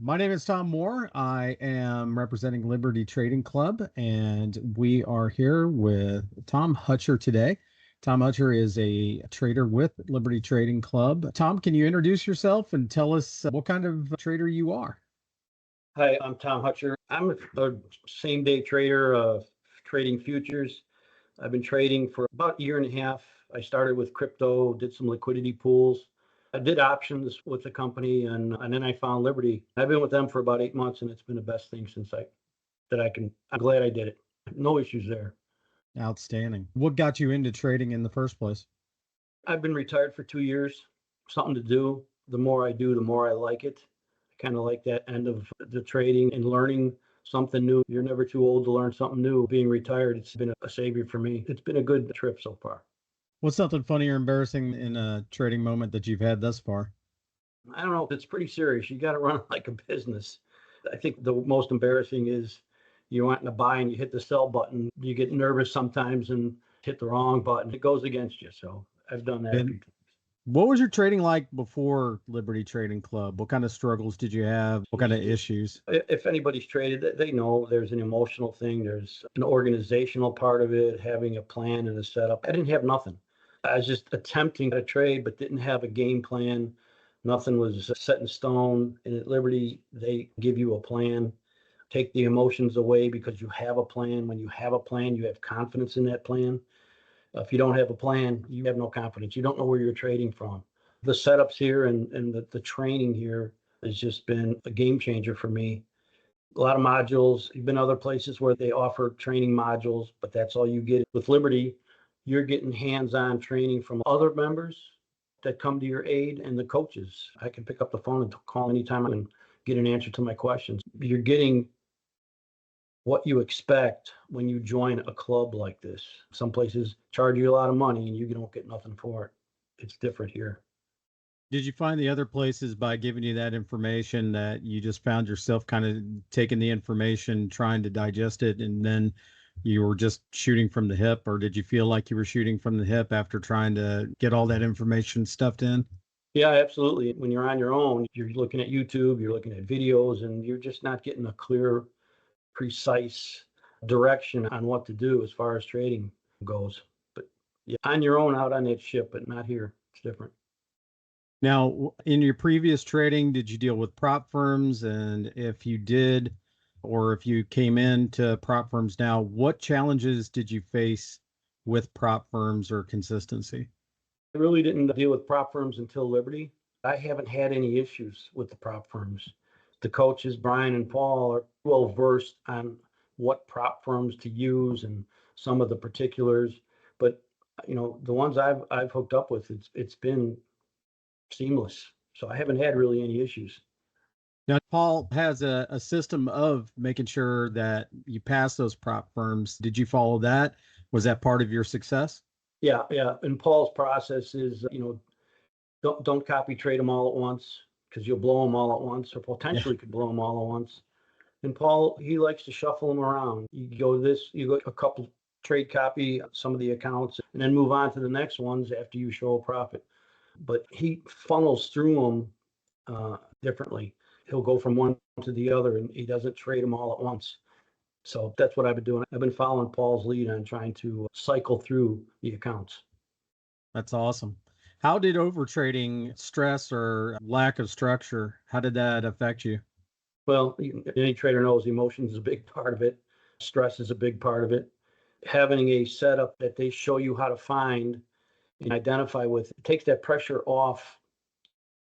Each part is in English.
My name is Tom Moore. I am representing Liberty Trading Club, and we are here with Tom Hutcher today. Tom Hutcher is a trader with Liberty Trading Club. Tom, can you introduce yourself and tell us what kind of trader you are? Hi, I'm Tom Hutcher. I'm a same day trader of trading futures. I've been trading for about a year and a half. I started with crypto, did some liquidity pools. I did options with the company and then I found Liberty. I've been with them for about 8 months and it's been the best thing I'm glad I did it. No issues there. Outstanding. What got you into trading in the first place? I've been retired for 2 years, something to do. The more I do, the more I like it. I kind of like that end of the trading and learning something new. You're never too old to learn something new. Being retired, it's been a savior for me. It's been a good trip so far. What's something funny or embarrassing in a trading moment that you've had thus far? I don't know. It's pretty serious. You got to run it like a business. I think the most embarrassing is you want to buy and you hit the sell button. You get nervous sometimes and hit the wrong button. It goes against you. So I've done that a few And times. what was your trading like before Liberty Trading Club? What kind of struggles did you have? What kind of issues? If anybody's traded, they know there's an emotional thing. There's an organizational part of it, having a plan and a setup. I didn't have nothing. I was just attempting to trade, but didn't have a game plan. Nothing was set in stone. And at Liberty, they give you a plan, take the emotions away because you have a plan. When you have a plan, you have confidence in that plan. If you don't have a plan, you have no confidence. You don't know where you're trading from. The setups here and the training here has just been a game changer for me. A lot of modules. You've been other places where they offer training modules, but that's all you get. With Liberty, you're getting hands-on training from other members that come to your aid and the coaches. I can pick up the phone and call anytime and get an answer to my questions. You're getting what you expect when you join a club like this. Some places charge you a lot of money and you don't get nothing for it. It's different here. Did you find the other places by giving you that information that you just found yourself kind of taking the information, trying to digest it, and then you were just shooting from the hip? Or did you feel like you were shooting from the hip after trying to get all that information stuffed in? Yeah, absolutely. When you're on your own, you're looking at YouTube, you're looking at videos, and you're just not getting a clear, precise direction on what to do as far as trading goes. But yeah, on your own out on that ship, but not here. It's different. Now, in your previous trading, did you deal with prop firms? And if you did, or if you came into prop firms now, what challenges did you face with prop firms or consistency? I really didn't deal with prop firms until Liberty. I haven't had any issues with the prop firms. The coaches, Brian and Paul, are well versed on what prop firms to use and some of the particulars. But the ones I've hooked up with, it's been seamless. So I haven't had really any issues. Now, Paul has a system of making sure that you pass those prop firms. Did you follow that? Was that part of your success? Yeah, yeah. And Paul's process is, don't copy trade them all at once because you'll blow them all at once or Yeah. potentially could blow them all at once. And Paul, he likes to shuffle them around. You go a couple trade copy some of the accounts and then move on to the next ones after you show a profit. But he funnels through them differently. He'll go from one to the other and he doesn't trade them all at once. So that's what I've been doing. I've been following Paul's lead on trying to cycle through the accounts. That's awesome. How did overtrading stress or lack of structure, how did that affect you? Well, any trader knows emotions is a big part of it. Stress is a big part of it. Having a setup that they show you how to find and identify with, it takes that pressure off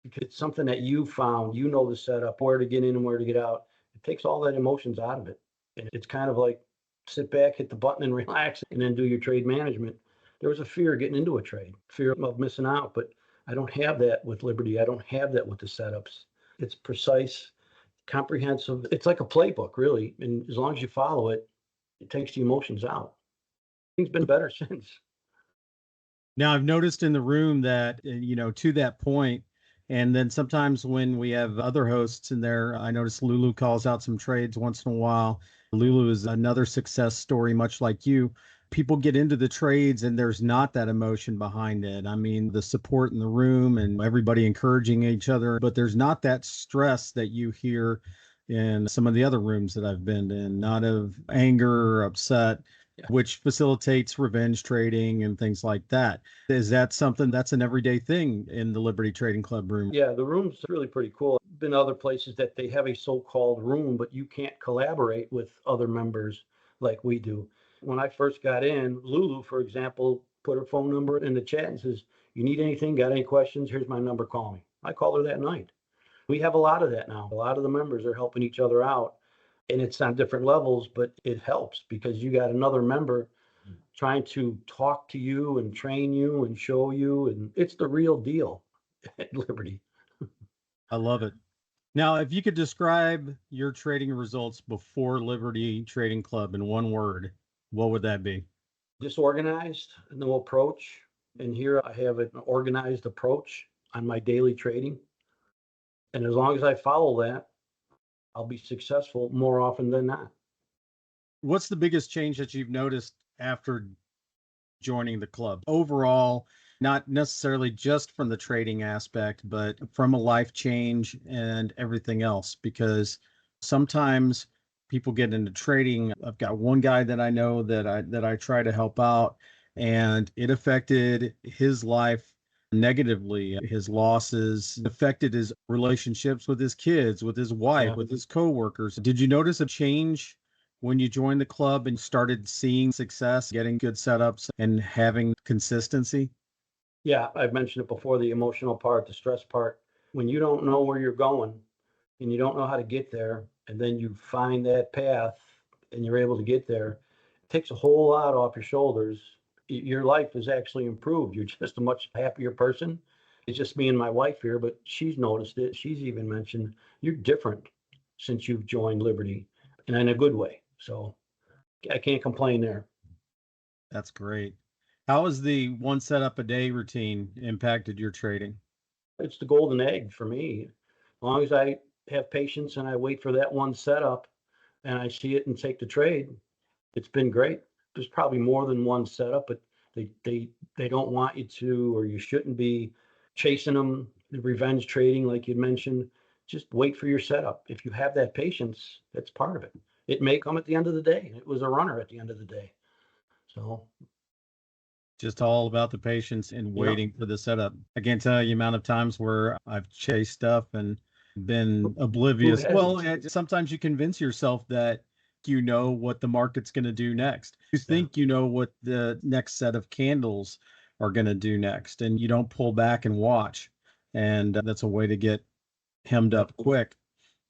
because it's something that you found, the setup, where to get in and where to get out. It takes all that emotions out of it. And it's kind of like sit back, hit the button and relax and then do your trade management. There was a fear getting into a trade, fear of missing out, but I don't have that with Liberty. I don't have that with the setups. It's precise, comprehensive. It's like a playbook, really. And as long as you follow it, it takes the emotions out. Things been better since. Now, I've noticed in the room that, to that point, and then sometimes when we have other hosts in there, I notice Lulu calls out some trades once in a while. Lulu is another success story, much like you. people get into the trades and there's not that emotion behind it. I mean, the support in the room and everybody encouraging each other, but there's not that stress that you hear in some of the other rooms that I've been in, not of anger or upset, Yeah. which facilitates revenge trading and things like that. Is that something that's an everyday thing in the Liberty Trading Club room? Yeah, the room's really pretty cool. Been other places that they have a so-called room, but you can't collaborate with other members like we do. When I first got in, Lulu, for example, put her phone number in the chat and says, "You need anything, got any questions? Here's my number, call me." I called her that night. We have a lot of that now. A lot of the members are helping each other out, and it's on different levels, but it helps because you got another member trying to talk to you and train you and show you, and it's the real deal at Liberty. I love it. Now, if you could describe your trading results before Liberty Trading Club in one word, what would that be? Disorganized, no approach. And here I have an organized approach on my daily trading. And as long as I follow that, I'll be successful more often than not. What's the biggest change that you've noticed after joining the club overall, not necessarily just from the trading aspect, but from a life change and everything else? Because sometimes people get into trading. I've got one guy that I know that I try to help out, and it affected his life negatively. His losses affected his relationships with his kids, with his wife, Yeah. with his coworkers. Did you notice a change when you joined the club and started seeing success, getting good setups, and having consistency? Yeah, I've mentioned it before, the emotional part, the stress part. When you don't know where you're going and you don't know how to get there, and then you find that path and you're able to get there, it takes a whole lot off your shoulders. Your life is actually improved. You're just a much happier person. It's just me and my wife here, but she's noticed it. She's even mentioned you're different since you've joined Liberty and in a good way. So I can't complain there. That's great. How has the one setup a day routine impacted your trading? It's the golden egg for me. As long as I have patience and I wait for that one setup and I see it and take the trade, it's been great. There's probably more than one setup, but they don't want you to, or you shouldn't be chasing them, the revenge trading, like you mentioned. Just wait for your setup. If you have that patience, that's part of it. It may come at the end of the day. It was a runner at the end of the day. So, Just all about the patience and yeah, waiting for the setup. I can't tell you the amount of times where I've chased stuff and been who oblivious. Well, hasn't? sometimes you convince yourself that you know what the market's going to do next. You Yeah. think you know what the next set of candles are going to do next, and you don't pull back and watch. And that's a way to get hemmed Yep. up quick.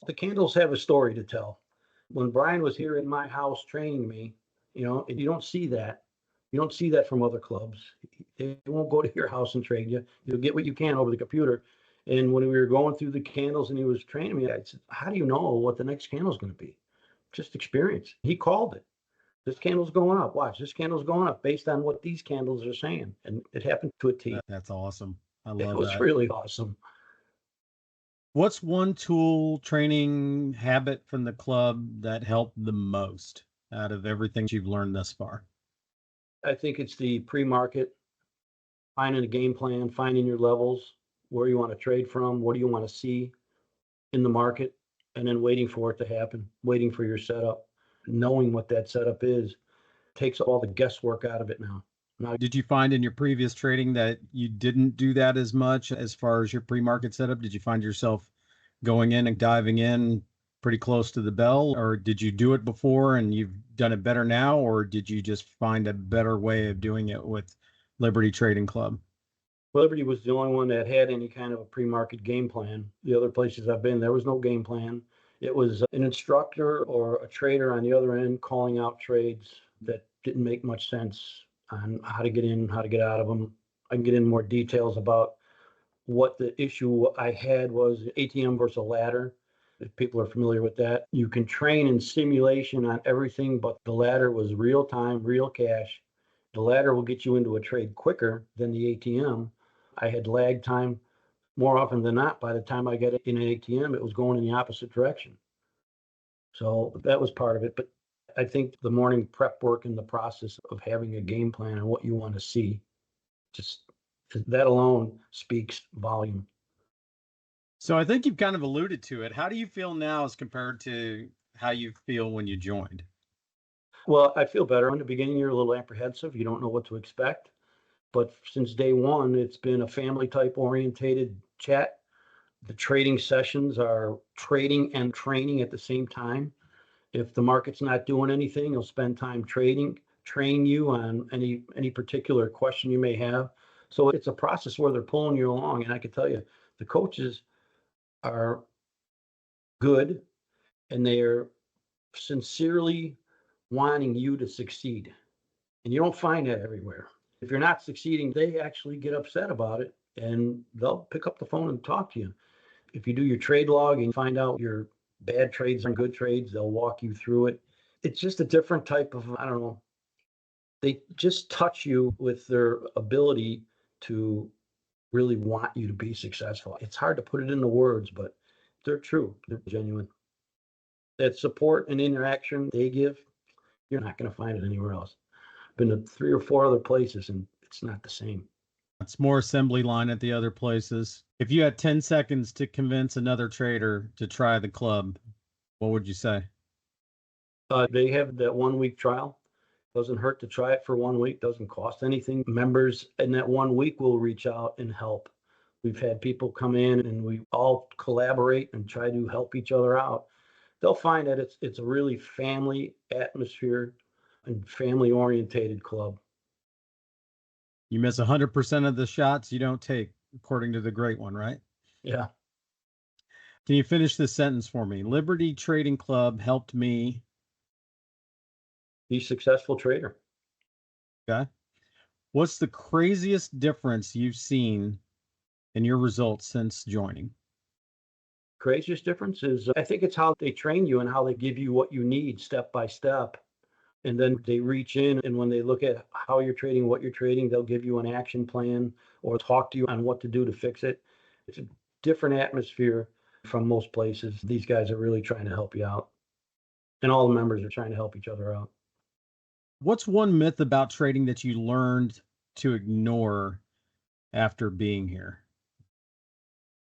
The candles have a story to tell. When Brian was here in my house training me, and you don't see that. You don't see that from other clubs. They won't go to your house and train you. You'll get what you can over the computer. And when we were going through the candles and he was training me, I said, "How do you know what the next candle is going to be?" Just experience. He called it. This candle's going up. Watch, this candle's going up based on what these candles are saying. And it happened to a T. That's awesome. I It love was that. really awesome. What's one tool, training, habit from the club that helped the most out of everything you've learned thus far? I think it's the pre-market, finding a game plan, finding your levels, where you want to trade from, what do you want to see in the market, and then waiting for it to happen, waiting for your setup, knowing what that setup is takes all the guesswork out of it now. Now, Did you find in your previous trading that you didn't do that as much as far as your pre-market setup? Did you find yourself going in and diving in pretty close to the bell, or did you do it before and you've done it better now, or did you just find a better way of doing it with Liberty Trading Club? Liberty was the only one that had any kind of a pre-market game plan. The other places I've been, there was no game plan. It was an instructor or a trader on the other end calling out trades that didn't make much sense on how to get in, how to get out of them. I can get in more details about what the issue I had was ATM versus a ladder. If people are familiar with that, you can train in simulation on everything, but the ladder was real time, real cash. The ladder will get you into a trade quicker than the ATM. I had lag time more often than not. By the time I got in an ATM, it was going in the opposite direction. So that was part of it. But I think the morning prep work and the process of having a game plan and what you want to see, just that alone speaks volume. So I think you've kind of alluded to it. How do you feel now as compared to how you feel when you joined? Well, I feel better. In the beginning, you're a little apprehensive. You don't know what to expect. But since day one, it's been a family type orientated chat. The trading sessions are trading and training at the same time. If the market's not doing anything, you'll spend time trading, train you on any particular question you may have. So it's a process where they're pulling you along. And I can tell you, the coaches are good and they're sincerely wanting you to succeed. And you don't find that everywhere. If you're not succeeding, they actually get upset about it and they'll pick up the phone and talk to you. If you do your trade log and find out your bad trades and good trades, they'll walk you through it. It's just a different type of, I don't know, they just touch you with their ability to really want you to be successful. It's hard to put it into words, but they're true. They're genuine. That support and interaction they give, you're not going to find it anywhere else. Been to 3 or 4 other places and it's not the same. It's more assembly line at the other places. If you had 10 seconds to convince another trader to try the club, what would you say? They have that 1 week trial. Doesn't hurt to try it for 1 week. Doesn't cost anything. Members in that 1 week will reach out and help. We've had people come in and we all collaborate and try to help each other out. They'll find that it's a really family atmosphere and family orientated club. You miss 100% of the shots you don't take, according to the great one, right? Yeah. Can you finish this sentence for me? Liberty Trading Club helped me. Be a successful trader. Okay. What's the craziest difference you've seen in your results since joining? Craziest difference is I think it's how they train you and how they give you what you need step by step. And then they reach in and when they look at how you're trading, what you're trading, they'll give you an action plan or talk to you on what to do to fix it. It's a different atmosphere from most places. These guys are really trying to help you out. And all the members are trying to help each other out. What's one myth about trading that you learned to ignore after being here?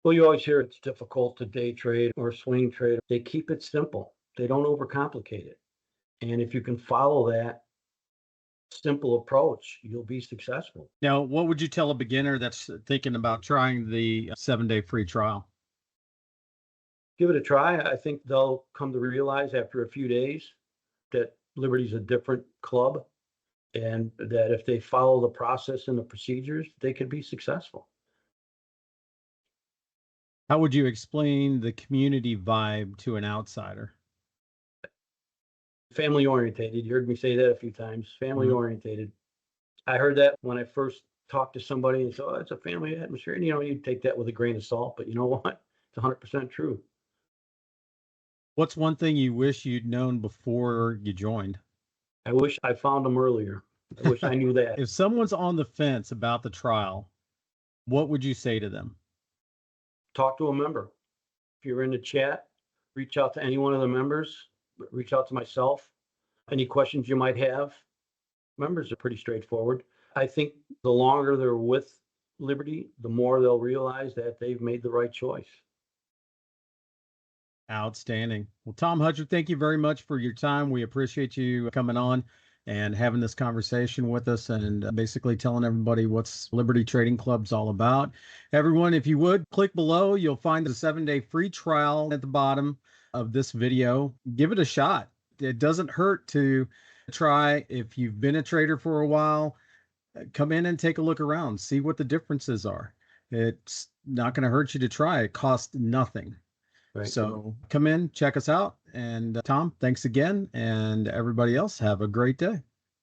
Well, you always hear it's difficult to day trade or swing trade. They keep it simple. They don't overcomplicate it. And if you can follow that simple approach, you'll be successful. Now, what would you tell a beginner that's thinking about trying the 7-day free trial? Give it a try. I think they'll come to realize after a few days that Liberty's a different club and that if they follow the process and the procedures, they can be successful. How would you explain the community vibe to an outsider? Family orientated. You heard me say that a few times. Family Mhm. orientated. I heard that when I first talked to somebody and said, "Oh, it's a family atmosphere." And you take that with a grain of salt, but you know what? It's 100% true. What's one thing you wish you'd known before you joined? I wish I found them earlier. I wish I knew that. If someone's on the fence about the trial, what would you say to them? Talk to a member. If you're in the chat, reach out to any one of the members, reach out to myself. Any questions you might have. Members are pretty straightforward. I think the longer they're with Liberty, the more they'll realize that they've made the right choice. Outstanding. Well, Tom Hudger, thank you very much for your time. We appreciate you coming on and having this conversation with us and basically telling everybody what's Liberty Trading Club's all about. Everyone, if you would, click below. You'll find the 7-day free trial at the bottom of this video. Give it a shot. It doesn't hurt to try. If you've been a trader for a while, come in and take a look around, see what the differences are. It's not going to hurt you to try. It costs nothing. Right. So come in, check us out. And Tom, thanks again. And everybody else, have a great day.